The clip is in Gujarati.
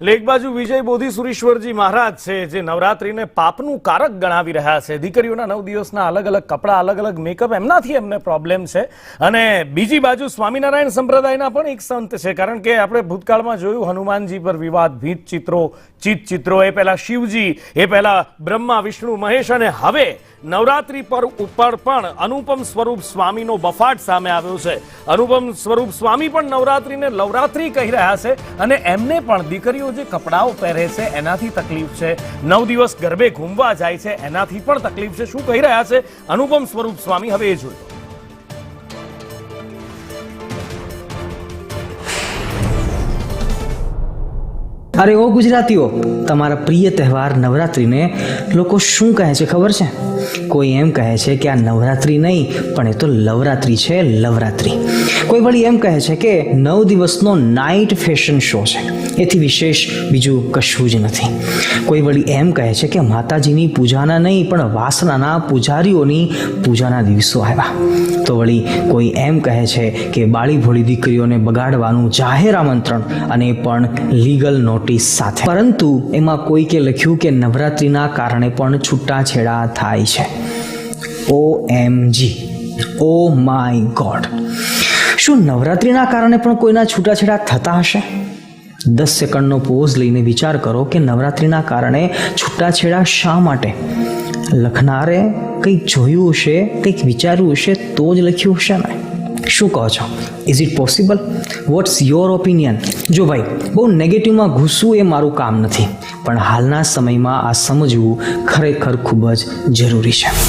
એક બાજુ વિજય બોધિસુરીશ્વરજી મહારાજ છે જે નવરાત્રીને પાપનું કારક ગણાવી રહ્યા છે. દીકરીઓના 9 દિવસના અલગ અલગ કપડા, અલગ અલગ મેકઅપ, એમનાથી એમને પ્રોબ્લેમ છે. અને બીજી બાજુ સ્વામિનારાયણ સંપ્રદાયના પણ એક સંત છે, કારણ કે આપણે ભૂતકાળમાં જોયું હનુમાનજી પર વિવાદ, ભીત ચિત્રો, ચિત ચિત્રો, એ પહેલા શિવજી, એ પહેલા બ્રહ્મા, વિષ્ણુ, મહેશ, અને હવે નવરાત્રી પર ઉપર પણ અનુપમ સ્વરૂપ સ્વામીનો બફાટ સામે આવ્યો છે. અનુપમ સ્વરૂપ સ્વામી પણ નવરાત્રીને લવરાત્રી કહી રહ્યા છે અને એમને પણ દીકરીઓ જે કપડાઓ પહેરે છે એનાથી તકલીફ છે, 9 દિવસ ગરબે ઘૂમવા જાય છે એનાથી પણ તકલીફ છે. શું કહી રહ્યા છે અનુપમ સ્વરૂપ સ્વામી, હવે એ જોયું. અરે ઓ ગુજરાતીઓ, તમારા પ્રિય તહેવાર નવરાત્રિને લોકો શું કહે છે ખબર છે? કોઈ એમ કહે છે કે આ નવરાત્રિ નહીં પણ એ તો લવરાત્રિ છે, લવરાત્રિ. કોઈ વળી એમ કહે છે કે 9 દિવસનો નાઇટ ફેશન શો છે, એથી વિશેષ બીજું કશું જ નથી. કોઈ વળી એમ કહે છે કે માતાજીની પૂજાના નહીં પણ વાસનાના પૂજારીઓની પૂજાના દિવસો આવ્યા. તો વળી કોઈ એમ કહે છે કે બાળી ભોળી દીકરીઓને બગાડવાનું જાહેર આમંત્રણ, અને પણ લીગલ નોટિસ સાથે. પરંતુ એમાં કોઈકે લખ્યું કે નવરાત્રિના કારણે પણ છૂટાછેડા થાય છે. OMG, oh my God! શું નવરાત્રિના કારણે પણ કોઈના છૂટાછેડા થતા હશે? 10 સેકન્ડનો પોઝ લઈને વિચાર કરો કે નવરાત્રિના કારણે છૂટાછેડા શા માટે? લખનારે કંઈક જોયું હશે, કંઈક વિચાર્યું હશે તો જ લખ્યું હશે ને. શું કહો છો? Is it possible? What's your opinion? જો ભાઈ, બહુ નેગેટિવમાં ઘૂસવું એ મારું કામ નથી, પણ હાલના સમયમાં આ સમજવું ખરેખર ખૂબ જ જરૂરી છે.